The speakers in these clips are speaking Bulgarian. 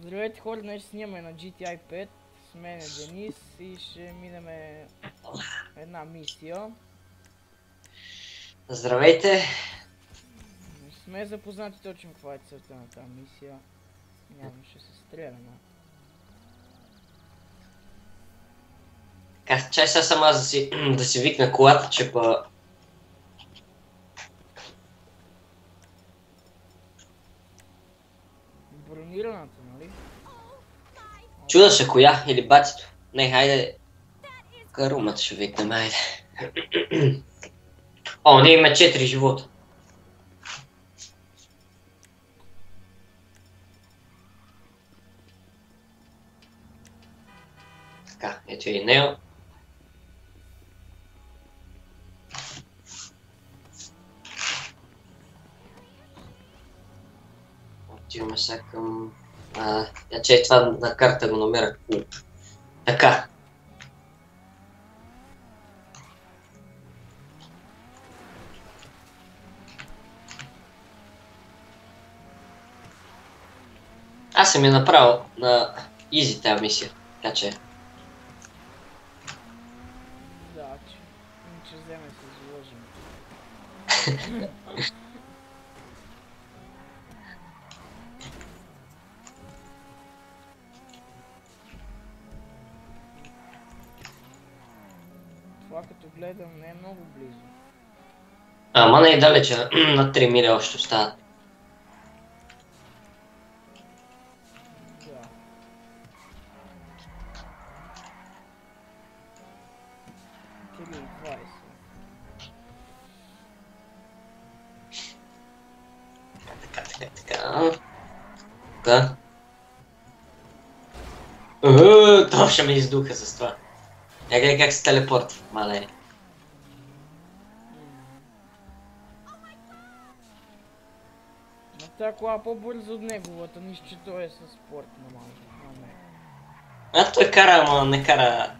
Здравейте хора, днес снимаме на GTI 5. С мен е Денис и ще минеме една мисия. Здравейте! Не сме запознати точно каква е целта на тази мисия. Явно ще се стреляме. Чай сега сам аз да си викна колата, че па... Бронираната, нали? Чуда се коя или бацето. Не, хайде. Карумата ще викнем, хайде. О, ние има 4 живота. Така, ето и Нео. Отиваме сега към... че това на карта го намеря. Така. Аз съм я направил на изи тази мисия, така че... Да, че вземе се изложим. Това като гледам не е много близо. Ама не е далече, на 3 миля още остават. Да. Три и 20. Така. Това ще ме издуха с това. Я гледай как се телепортва, мале. Но тя кола по-бързо от неговата, нищо че той е със спорт нормално. Той кара, ама не кара...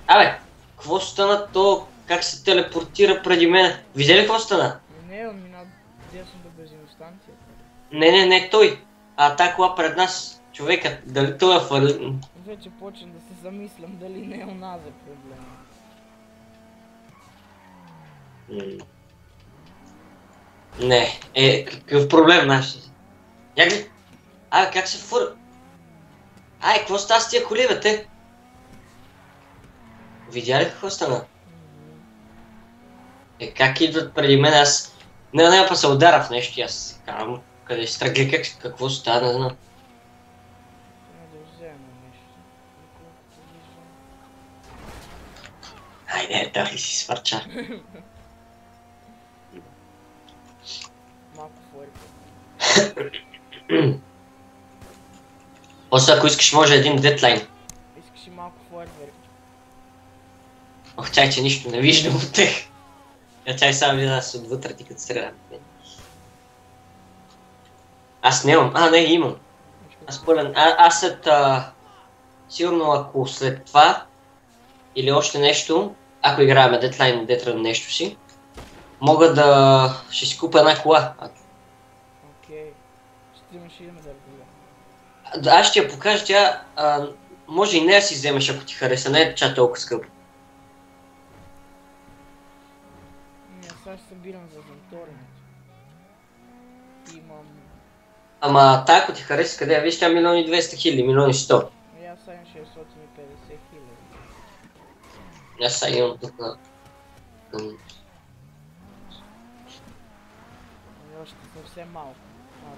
Абе, какво стана то? Как се телепортира преди мен? Видя ли какво стана? Не, он мина десното бензиностанцията. Не той. Та кола пред нас, човекът, дали той е фалит? Вече почвам да се замислям дали не е у нас е проблема. Не, какъв проблем нашия? Как се фур... какво става с тия коли, бе, те? Видя ли какво стана? Как идват преди мен, аз... Не, па се удара в нещо и аз се карам. Къде се тръгли, какво става, не знам. Трябва да взема нещо. Айде, да ли си свърча. Малко форка. После ако искаш може един дедлайн. Искаш и малко фойерверк. Чай, че нищо не виждам от тех. Чай само видя да се отвътре ти като стрелям. Аз нямам. Не, имам. Аз след... сигурно ако след това или още нещо, ако играем дедлайн, детран нещо си, мога да... ще си купя една кола. Окей. Ще имаш и име да разбира. Аз ще я покажа, тя може и не да си вземеш, ако ти хареса, не е чак толкова скъпо. Сега ще събирам за моторенето. Имам... Ама та, ако ти хареса, къде я виж, тя 1 200 000, 1 100 000. Аз сега имам 650 хиляди. Аз сега имам тук на... Още съвсем малко.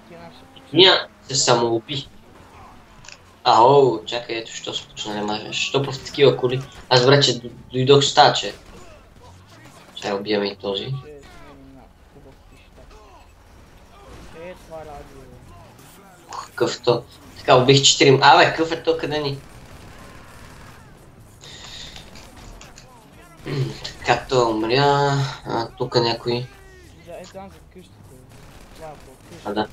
Ти наши почти. Ня се самоуби. Чакай, ето, що се почна, не мажа. Що в такива коли? Аз бре, че дойдох с тази, че... Чай, убиваме и този. Ще сменим на хубав пищак. Това радио. Какъв то? Така, убих 4. Какъв е то, къде ни? Така, то умря. Тук някой... Да, там за къщата. Това е по къщата. Да.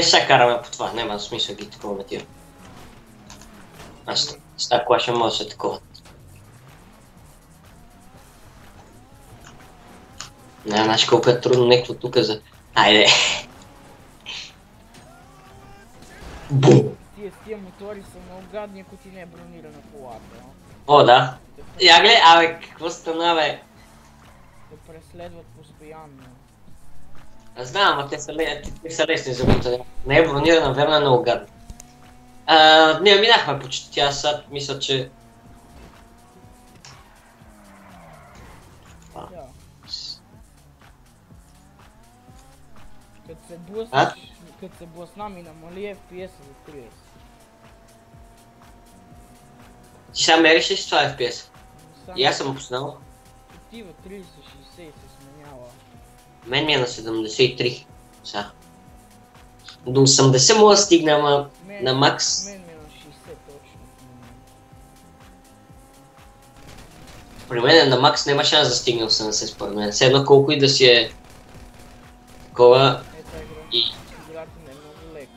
Сега караме по това, няма смисъл ги такова метира. Аз с тази кола ще мога да се такова. Не, знаеш колко е трудно некто тук за... Айде! Бум! Тия мотори са много гадни, ако ти не е бронирана колата. О, да. Я гледай, абе, какво стана, бе? Те преследват постоянно. Аз знам, ама те са лесни за бутане. Не е бронирана, верно е много гадно. Не, минахме почти, аз сега мисля, че... Да. Като се блъснам и намали FPS за 30. Ти сега мериш ли си това FPS? Сам И аз съм опознал. отива 30-60 и се сменява. Мен ми е на 73. Сега. До 80 мога да стигна, ама на макс. Мен ми е на 60 точно. При мен на макс няма шанс да стигна 80 според мен. Все едно колко и да си е... Такова... И... Играта не е много лека.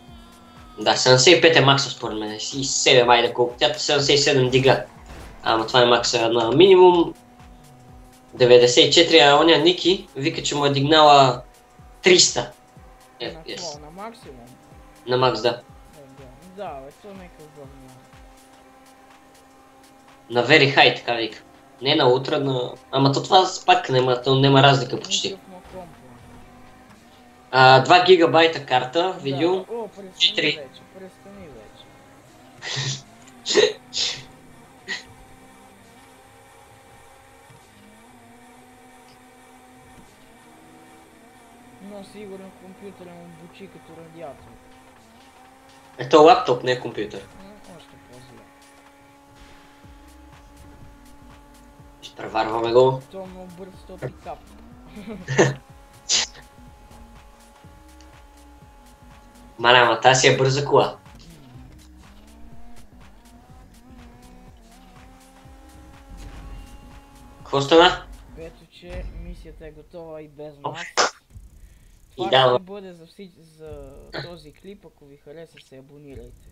Да, 75 е макса според мен. И 7, айде колко. Тя 77 дига. Ама това е макса на минимум. 94, а оня Ники вика, че му е дигнала 300 FPS. На максимум? На макс, да. Да, бе, то нека върна. На very high, така вика. Не на ултра, на... Ама то това пак няма разлика почти. 2 гигабайта карта, видео. О, престани вече. Но сигурно компютъра му бучи като радиатор. Ето лаптоп, не е компютър. Още по-зле. Ще преварваме го. То е много бърз, то пикап. Маля, ама тази си е бърза кола. Какво стана? Ето, че мисията е готова и без нас. И Това да, ще бъде за този клип, ако ви хареса, се абонирайте.